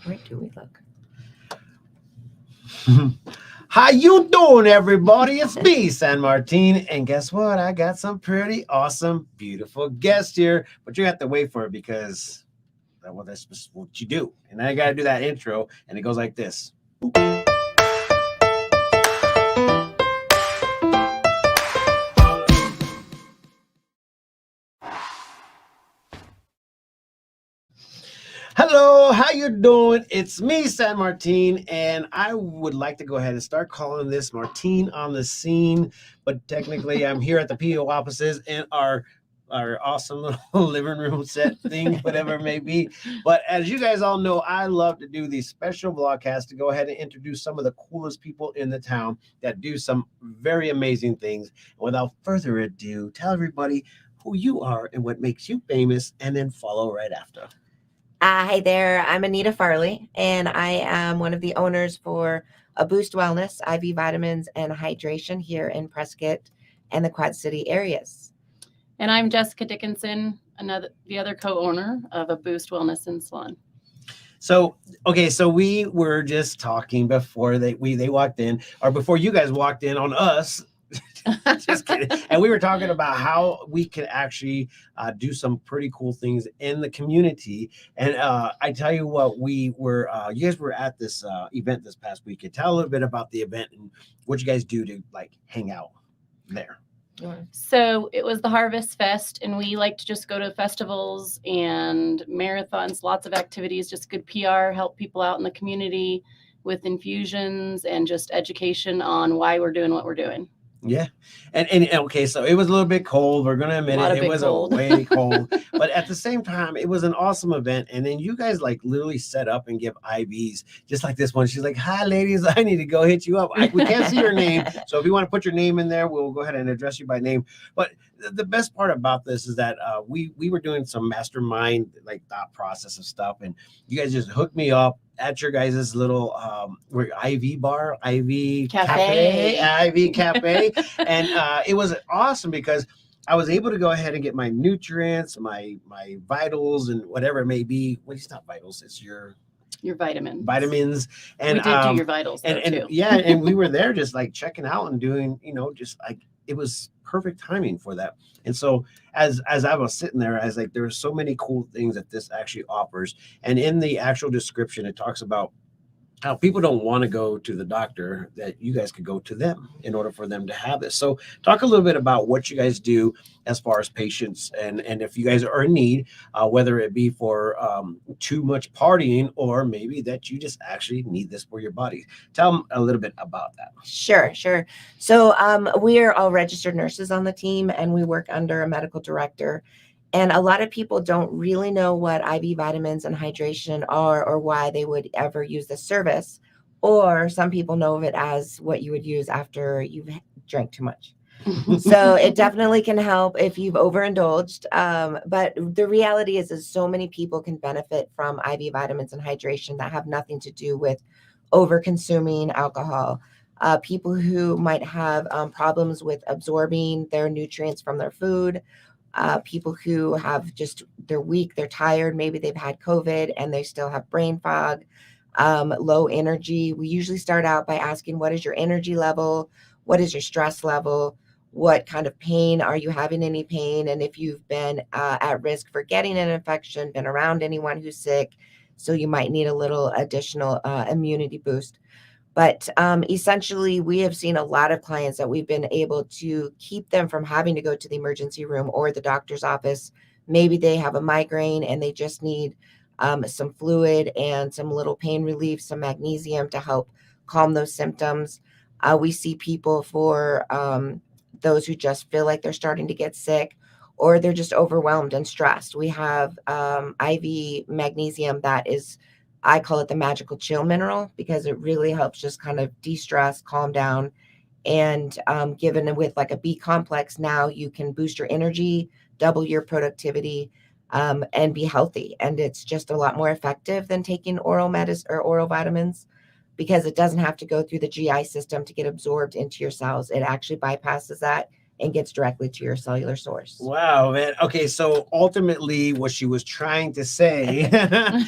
great do we look? How you doing, everybody? It's me, San Martin, and guess what? I got some pretty awesome, beautiful guests here, but you have to wait for it because, well, that's just what you do. And I got to do that intro, and it goes like this. Hello, how you doing? It's me, San Martin, and I would like to go ahead and start calling this Martin on the Scene, but technically I'm here at the PO offices in our awesome little living room set thing, whatever it may be. But as you guys all know, I love to do these special broadcasts to go ahead and introduce some of the coolest people in the town that do some very amazing things. And without further ado, tell everybody who you are and what makes you famous, and then follow right after. Hi there, I'm Anita Farley, and I am one of the owners for Aboost Wellness, IV vitamins and hydration here in Prescott and the Quad City areas. And I'm Jessica Dickinson, the other co-owner of Aboost Wellness and Salon. So we were just talking before they walked in, or before you guys walked in on us. Just kidding. And we were talking about how we could actually do some pretty cool things in the community. And I tell you what, we were you guys were at this event this past weekend. Tell a little bit about the event and what you guys do to like hang out there. So it was the Harvest Fest, and we like to just go to festivals and marathons, lots of activities, just good PR, help people out in the community with infusions and just education on why we're doing what we're doing. Yeah. And okay, so it was a little bit cold. We're going to admit it. It was way cold. But at the same time, it was an awesome event. And then you guys like literally set up and give IVs just like this one. She's like, hi, ladies, I need to go hit you up. We can't see your name. So if you want to put your name in there, we'll go ahead and address you by name. But the best part about this is that we were doing some mastermind like thought process of stuff. And you guys just hooked me up at your guys' little IV bar, IV cafe, IV cafe. And it was awesome because I was able to go ahead and get my nutrients, my vitals, and whatever it may be. Well, it's not vitals, it's your vitamins. And we did do your vitals though, and too. Yeah, and we were there just like checking out and doing, just like it was perfect timing for that. And so as I was sitting there, I was like, there are so many cool things that this actually offers. And in the actual description, it talks about how people don't want to go to the doctor, that you guys could go to them in order for them to have this. So talk a little bit about what you guys do as far as patients, and if you guys are in need, whether it be for too much partying, or maybe that you just actually need this for your body. Tell them a little bit about that. Sure. So we are all registered nurses on the team, and we work under a medical director. And a lot of people don't really know what IV vitamins and hydration are, or why they would ever use this service. Or some people know of it as what you would use after you've drank too much. So it definitely can help if you've overindulged. But the reality is so many people can benefit from IV vitamins and hydration that have nothing to do with over consuming alcohol. People who might have problems with absorbing their nutrients from their food. People who have they're weak, they're tired, maybe they've had COVID and they still have brain fog, low energy. We usually start out by asking, what is your energy level? What is your stress level? What kind of pain? Are you having any pain? And if you've been at risk for getting an infection, been around anyone who's sick, so you might need a little additional immunity boost. But essentially, we have seen a lot of clients that we've been able to keep them from having to go to the emergency room or the doctor's office. Maybe they have a migraine and they just need some fluid and some little pain relief, some magnesium to help calm those symptoms. We see people for those who just feel like they're starting to get sick, or they're just overwhelmed and stressed. We have IV magnesium that is, I call it the magical chill mineral, because it really helps just kind of de-stress, calm down. And given with like a B complex, now you can boost your energy, double your productivity, and be healthy. And it's just a lot more effective than taking oral medicine or oral vitamins, because it doesn't have to go through the GI system to get absorbed into your cells. It actually bypasses that and gets directly to your cellular source. Wow, man. Okay, so ultimately what she was trying to say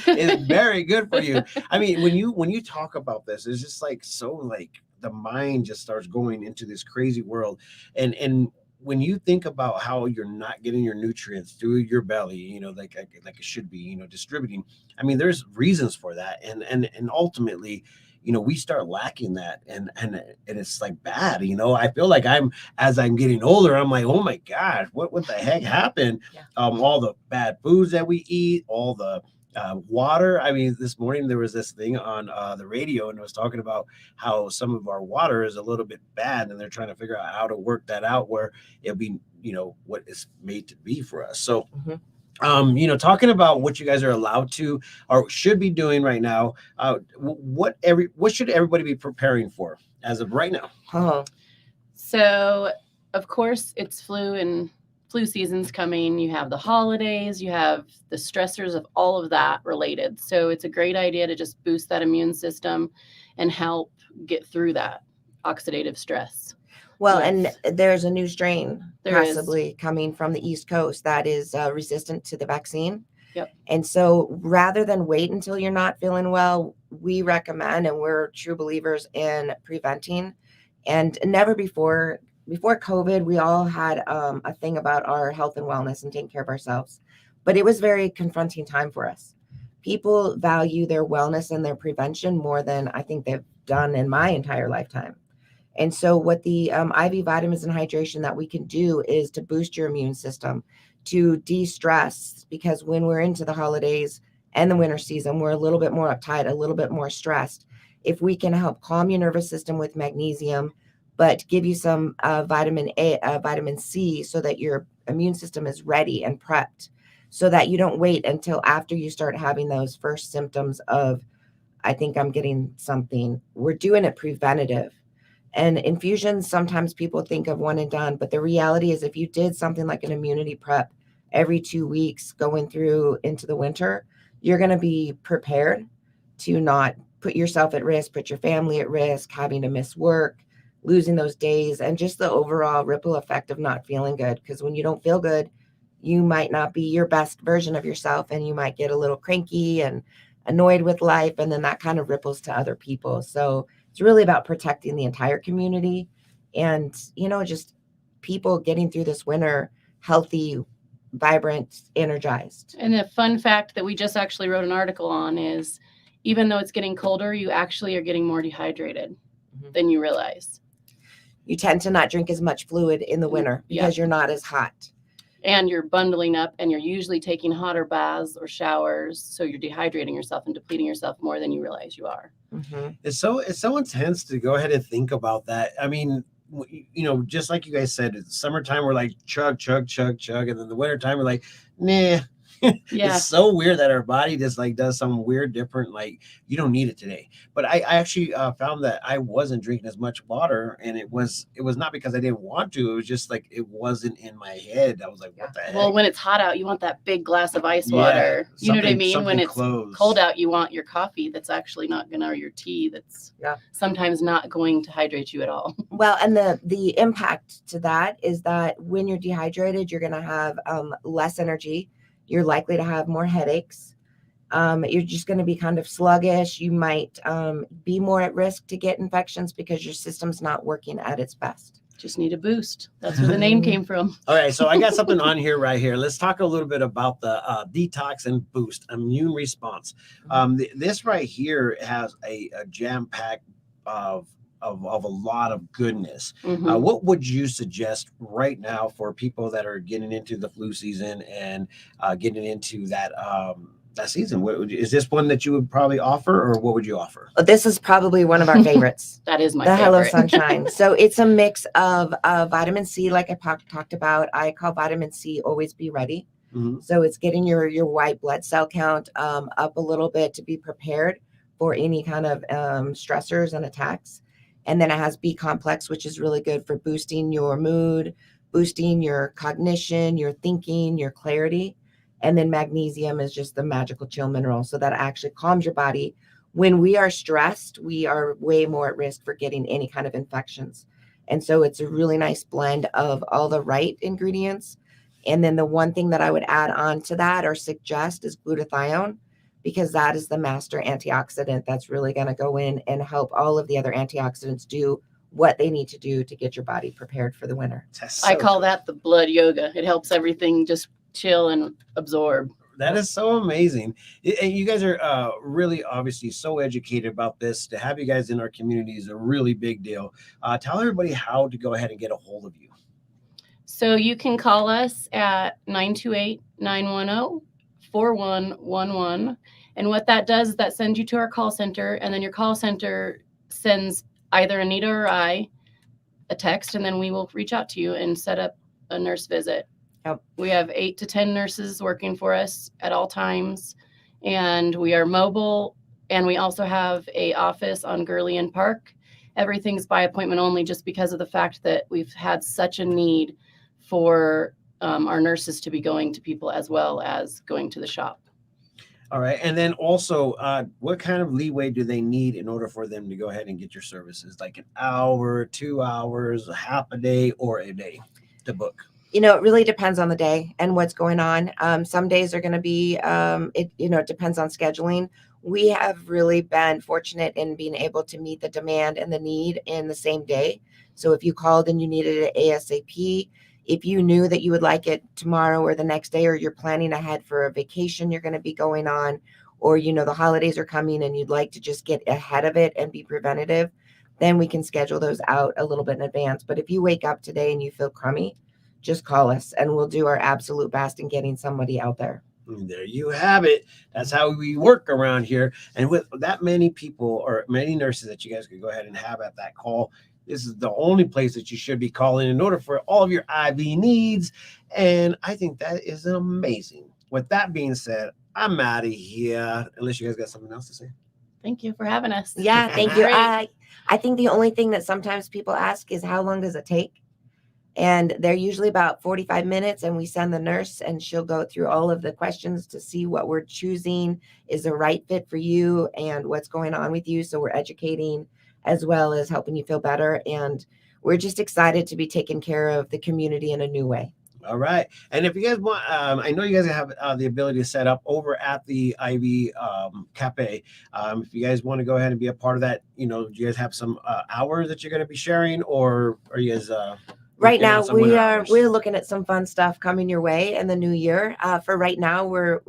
is very good for you. I mean, when you talk about this, it's just like so like the mind just starts going into this crazy world. And when you think about how you're not getting your nutrients through your belly, you know, like it should be, you know, distributing. I mean, there's reasons for that. And ultimately, you know, we start lacking that and it's like bad, you know. I feel like as I'm getting older, I'm like, oh my gosh, what the heck happened? Yeah. All the bad foods that we eat, all the water. I mean, this morning there was this thing on the radio and it was talking about how some of our water is a little bit bad and they're trying to figure out how to work that out where it'll be, you know, what it's made to be for us. So you know, talking about what you guys are allowed to or should be doing right now, what should everybody be preparing for as of right now? Oh, So, of course, it's flu season's coming. You have the holidays, you have the stressors of all of that related. So it's a great idea to just boost that immune system and help get through that oxidative stress. well, Yes. and there's a new strain There is. possibly coming from the East Coast that is resistant to the vaccine. Yep. And so rather than wait until you're not feeling well, we recommend, and we're true believers in preventing. And never before COVID, we all had a thing about our health and wellness and taking care of ourselves. But it was very confronting time for us. People value their wellness and their prevention more than I think they've done in my entire lifetime. And so what the IV vitamins and hydration that we can do is to boost your immune system, to de-stress, because when we're into the holidays and the winter season, we're a little bit more uptight, a little bit more stressed. If we can help calm your nervous system with magnesium, but give you some vitamin C so that your immune system is ready and prepped, so that you don't wait until after you start having those first symptoms of, I think I'm getting something. We're doing it preventative. And infusions, sometimes people think of one and done, but the reality is if you did something like an immunity prep every 2 weeks going through into the winter, you're going to be prepared to not put yourself at risk, put your family at risk, having to miss work, losing those days, and just the overall ripple effect of not feeling good. Because when you don't feel good, you might not be your best version of yourself and you might get a little cranky and annoyed with life. And then that kind of ripples to other people. So it's really about protecting the entire community and, you know, just people getting through this winter healthy, vibrant, energized. And a fun fact that we just actually wrote an article on is even though it's getting colder, you actually are getting more dehydrated than you realize. You tend to not drink as much fluid in the winter because you're not as hot. And you're bundling up and you're usually taking hotter baths or showers. So you're dehydrating yourself and depleting yourself more than you realize you are. It's so intense to go ahead and think about that. I mean, you know, just like you guys said, it's summertime, we're like chug, chug, chug, chug. And then the wintertime, we're like, nah. Yeah. It's so weird that our body just like does some weird different, like you don't need it today. But I actually found that I wasn't drinking as much water, and it was not because I didn't want to. It was just like it wasn't in my head. I was like, what the heck? Well, when it's hot out, you want that big glass of ice water. You know what I mean? When it's cold out, you want your coffee that's actually not gonna, or your tea that's sometimes not going to hydrate you at all. Well, and the impact to that is that when you're dehydrated, you're gonna have less energy. You're likely to have more headaches. You're just going to be kind of sluggish. You might be more at risk to get infections because your system's not working at its best. Just need a boost. That's where the name came from. All right, so I got something on here right here. Let's talk a little bit about the detox and boost immune response. This right here has a jam-packed of a lot of goodness. What would you suggest right now for people that are getting into the flu season and getting into that season? Is this one that you would probably offer, or what would you offer? This is probably one of our favorites. That is my favorite. Hello Sunshine. So it's a mix of vitamin C, like I talked about. I call vitamin C Always Be Ready. So it's getting your white blood cell count up a little bit to be prepared for any kind of stressors and attacks. And then it has B complex, which is really good for boosting your mood, boosting your cognition, your thinking, your clarity. And then magnesium is just the magical chill mineral. So that actually calms your body. When we are stressed, we are way more at risk for getting any kind of infections. And so it's a really nice blend of all the right ingredients. And then the one thing that I would add on to that or suggest is glutathione, because that is the master antioxidant that's really going to go in and help all of the other antioxidants do what they need to do to get your body prepared for the winter. I call that the blood yoga. It helps everything just chill and absorb. That is so amazing. And you guys are really obviously so educated about this. To have you guys in our community is a really big deal. Tell everybody how to go ahead and get a hold of you. So you can call us at 928-910-4111. And what that does is that sends you to our call center, and then your call center sends either Anita or I a text, and then we will reach out to you and set up a nurse visit. Yep. We have 8 to 10 nurses working for us at all times, and we are mobile, and we also have a office on Gurley and Park. Everything's by appointment only, just because of the fact that we've had such a need for our nurses to be going to people as well as going to the shop. All right. And then also, what kind of leeway do they need in order for them to go ahead and get your services? Like an hour, 2 hours, a half a day, or a day to book? It really depends on the day and what's going on. Some days are going to be, it depends on scheduling. We have really been fortunate in being able to meet the demand and the need in the same day. So if you called and you needed it ASAP, if you knew that you would like it tomorrow or the next day, or you're planning ahead for a vacation you're going to be going on, or, the holidays are coming and you'd like to just get ahead of it and be preventative, then we can schedule those out a little bit in advance. But if you wake up today and you feel crummy, just call us and we'll do our absolute best in getting somebody out there. There you have it. That's how we work around here. And with that many people or many nurses that you guys could go ahead and have at that call, this is the only place that you should be calling in order for all of your IV needs. And I think that is amazing. With that being said, I'm out of here. Unless you guys got something else to say. Thank you for having us. Yeah, thank you. Great. I think the only thing that sometimes people ask is how long does it take? And they're usually about 45 minutes, and we send the nurse and she'll go through all of the questions to see what we're choosing is the right fit for you and what's going on with you. So we're educating as well as helping you feel better. And we're just excited to be taking care of the community in a new way. All right. And if you guys want, I know you guys have the ability to set up over at the IV Cafe. If you guys want to go ahead and be a part of that, do you guys have some hours that you're going to be sharing, or are you guys right now we're looking at some fun stuff coming your way in the new year. For right now, we're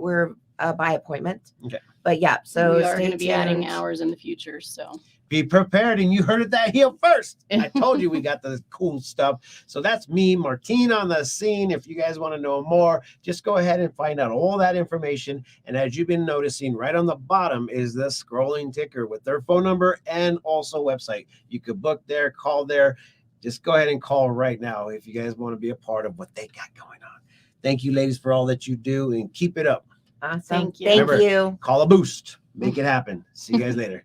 by appointment. Okay. But yeah, so we are going to be adding hours in the future. So be prepared, and you heard it that here first. I told you we got the cool stuff. So that's me, Martine, on the scene. If you guys want to know more, just go ahead and find out all that information. And as you've been noticing, right on the bottom is the scrolling ticker with their phone number and also website. You could book there, call there. Just go ahead and call right now if you guys want to be a part of what they got going on. Thank you, ladies, for all that you do, and keep it up. Awesome. Thank you. Thank Remember, you. Call Aboost. Make it happen. See you guys later.